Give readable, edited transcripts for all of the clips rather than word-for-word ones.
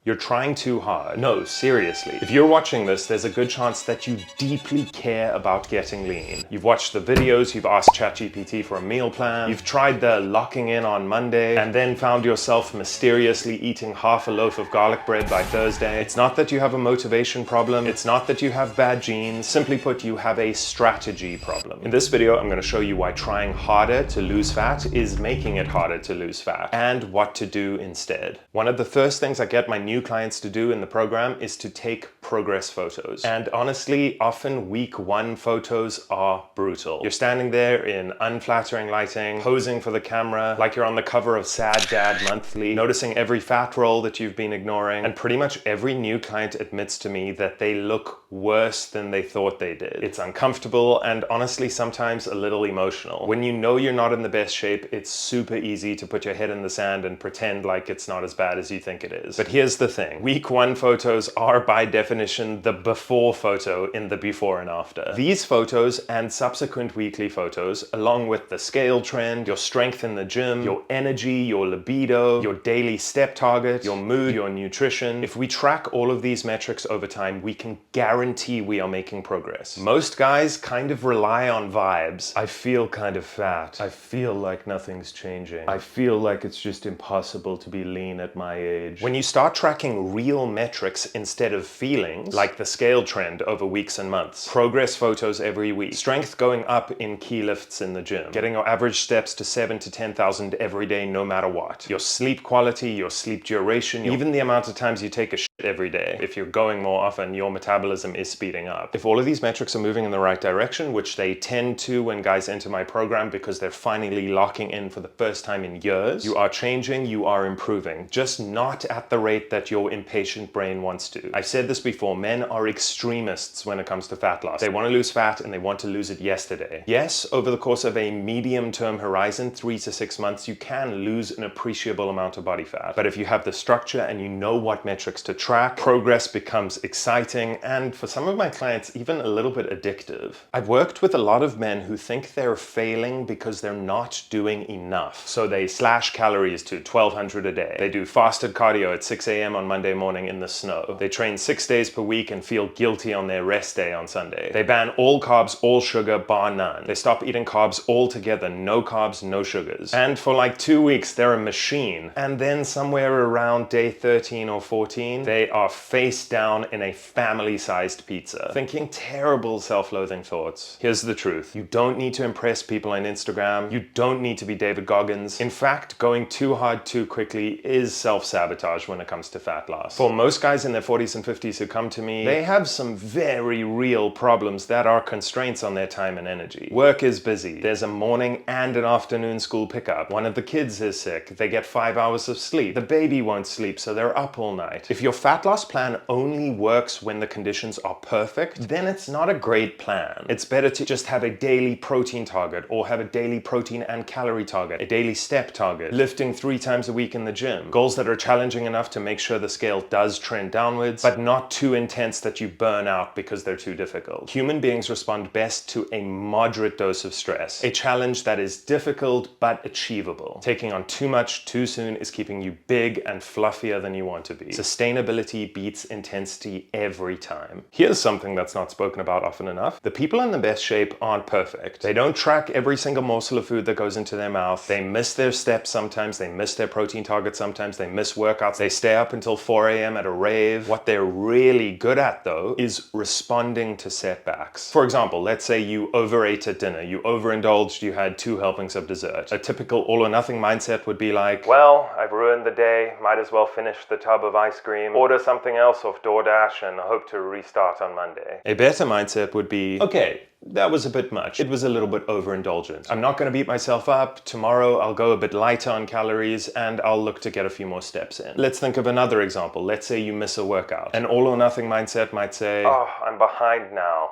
You're trying too hard. No, seriously. If you're watching this, there's a good chance that you deeply care about getting lean. You've watched the videos, you've asked ChatGPT for a meal plan, you've tried the locking in on Monday, and then found yourself mysteriously eating half a loaf of garlic bread by Thursday. It's not that you have a motivation problem, it's not that you have bad genes, simply put, you have a strategy problem. In this video, I'm going to show you why trying harder to lose fat is making it harder to lose fat, and what to do instead. One of the first things I get my new clients to do in the program is to take progress photos. And honestly, often week one photos are brutal. You're standing there in unflattering lighting, posing for the camera, like you're on the cover of Sad Dad Monthly, noticing every fat roll that you've been ignoring. And pretty much every new client admits to me that they look worse than they thought they did. It's uncomfortable and honestly sometimes a little emotional. When you know you're not in the best shape, it's super easy to put your head in the sand and pretend like it's not as bad as you think it is. But here's the thing. Week one photos are by definition the before photo in the before and after. These photos and subsequent weekly photos, along with the scale trend, your strength in the gym, your energy, your libido, your daily step target, your mood, your nutrition, if we track all of these metrics over time, we can guarantee we are making progress. Most guys kind of rely on vibes. I feel kind of fat. I feel like nothing's changing. I feel like it's just impossible to be lean at my age. When you start tracking real metrics instead of feelings, like the scale trend over weeks and months, progress photos every week, strength going up in key lifts in the gym, getting your average steps to 7 to 10,000 every day no matter what, your sleep quality, your sleep duration, even the amount of times you take a shit every day. If you're going more often, your metabolism is speeding up. If all of these metrics are moving in the right direction, which they tend to when guys enter my program because they're finally locking in for the first time in years, you are changing, you are improving, just not at the rate that your impatient brain wants to. I've said this before, men are extremists when it comes to fat loss. They want to lose fat and they want to lose it yesterday. Yes, over the course of a medium-term horizon, 3 to 6 months, you can lose an appreciable amount of body fat. But if you have the structure and you know what metrics to track, progress becomes exciting and for some of my clients, even a little bit addictive. I've worked with a lot of men who think they're failing because they're not doing enough. So they slash calories to 1,200 a day. They do fasted cardio at 6 a.m. on Monday morning in the snow. They train 6 days per week and feel guilty on their rest day on Sunday. They ban all carbs, all sugar, bar none. They stop eating carbs altogether, no carbs, no sugars. And for like 2 weeks, they're a machine. And then somewhere around day 13 or 14, they are face down in a family-sized pizza, thinking terrible self-loathing thoughts. Here's the truth. You don't need to impress people on Instagram. You don't need to be David Goggins. In fact, going too hard too quickly is self-sabotage when it comes to fat loss. For most guys in their 40s and 50s who come to me, they have some very real problems that are constraints on their time and energy. Work is busy. There's a morning and an afternoon school pickup. One of the kids is sick. They get 5 hours of sleep. The baby won't sleep, so they're up all night. If your fat loss plan only works when the conditions are perfect, then it's not a great plan. It's better to just have a daily protein target or have a daily protein and calorie target, a daily step target, lifting 3 times a week in the gym, goals that are challenging enough to make sure the scale does trend downwards, but not too intense that you burn out because they're too difficult. Human beings respond best to a moderate dose of stress, a challenge that is difficult but achievable. Taking on too much too soon is keeping you big and fluffier than you want to be. Sustainability beats intensity every time. Here's something that's not spoken about often enough. The people in the best shape aren't perfect. They don't track every single morsel of food that goes into their mouth. They miss their steps sometimes. They miss their protein targets sometimes. They miss workouts. They stay up until 4 a.m. at a rave. What they're really good at though is responding to setbacks. For example, let's say you overate at dinner. You overindulged. You had 2 helpings of dessert. A typical all or nothing mindset would be like, well, I've ruined the day. Might as well finish the tub of ice cream, order something else off DoorDash and hope to restart on Monday. A better mindset would be, okay, that was a bit much. It was a little bit overindulgent. I'm not going to beat myself up. Tomorrow I'll go a bit lighter on calories and I'll look to get a few more steps in. Let's think of another example. Let's say you miss a workout. An all or nothing mindset might say, oh, I'm behind now.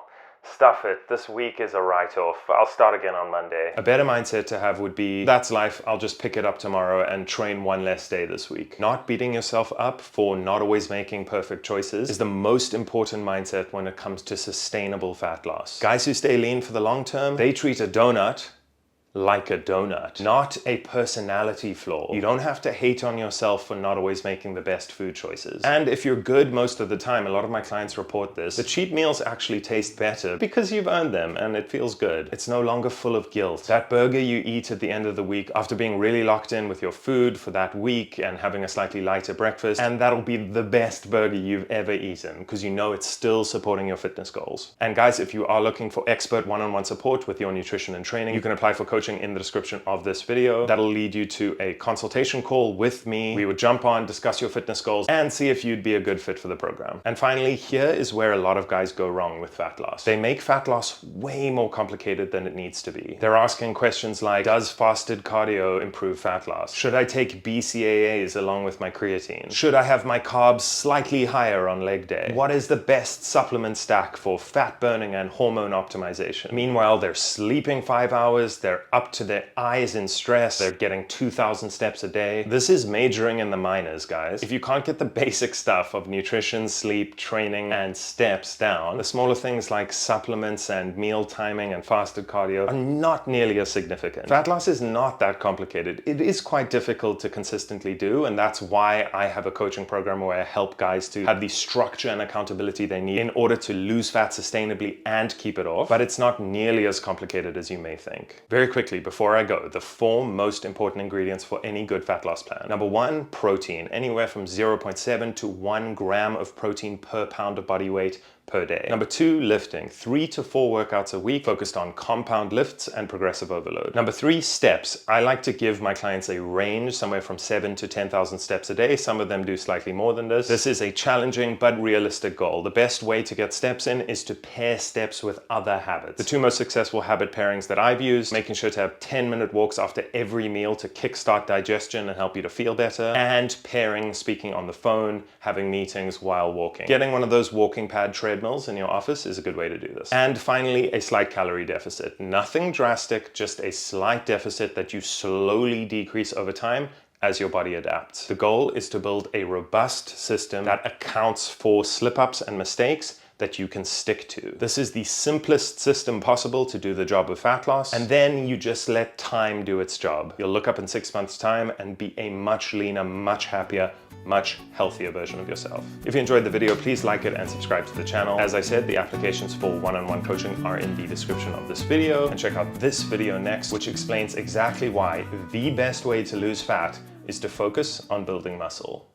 Stuff it, this week is a write-off. I'll start again on Monday. A better mindset to have would be, that's life, I'll just pick it up tomorrow and train 1 less day this week. Not beating yourself up for not always making perfect choices is the most important mindset when it comes to sustainable fat loss. Guys who stay lean for the long term, they treat a donut like a donut, not a personality flaw. You don't have to hate on yourself for not always making the best food choices. And if you're good most of the time, a lot of my clients report this, the cheat meals actually taste better because you've earned them and it feels good. It's no longer full of guilt. That burger you eat at the end of the week after being really locked in with your food for that week and having a slightly lighter breakfast, and that'll be the best burger you've ever eaten because you know it's still supporting your fitness goals. And guys, if you are looking for expert one-on-one support with your nutrition and training, you can apply for coaching in the description of this video. That'll lead you to a consultation call with me. We would jump on, discuss your fitness goals, and see if you'd be a good fit for the program. And finally, here is where a lot of guys go wrong with fat loss. They make fat loss way more complicated than it needs to be. They're asking questions like, does fasted cardio improve fat loss? Should I take BCAAs along with my creatine? Should I have my carbs slightly higher on leg day? What is the best supplement stack for fat burning and hormone optimization? Meanwhile, they're sleeping 5 hours, they're up to their eyes in stress, they're getting 2,000 steps a day. This is majoring in the minors, guys. If you can't get the basic stuff of nutrition, sleep, training, and steps down, the smaller things like supplements and meal timing and fasted cardio are not nearly as significant. Fat loss is not that complicated. It is quite difficult to consistently do, and that's why I have a coaching program where I help guys to have the structure and accountability they need in order to lose fat sustainably and keep it off, but it's not nearly as complicated as you may think. Very quickly, before I go, the 4 most important ingredients for any good fat loss plan. Number 1, protein. Anywhere from 0.7 to 1 gram of protein per pound of body weight per day. Number 2, lifting. 3 to 4 workouts a week focused on compound lifts and progressive overload. Number 3, steps. I like to give my clients a range somewhere from 7 to 10,000 steps a day. Some of them do slightly more than this. This is a challenging but realistic goal. The best way to get steps in is to pair steps with other habits. The 2 most successful habit pairings that I've used, making sure to have 10-minute walks after every meal to kickstart digestion and help you to feel better, and pairing speaking on the phone, having meetings while walking. Getting one of those walking pad treadmills in your office is a good way to do this. And finally, a slight calorie deficit. Nothing drastic, just a slight deficit that you slowly decrease over time as your body adapts. The goal is to build a robust system that accounts for slip-ups and mistakes that you can stick to. This is the simplest system possible to do the job of fat loss, and then you just let time do its job. You'll look up in 6 months' time and be a much leaner, much happier, much healthier version of yourself. If you enjoyed the video, please like it and subscribe to the channel. As I said, the applications for one-on-one coaching are in the description of this video, and check out this video next, which explains exactly why the best way to lose fat is to focus on building muscle.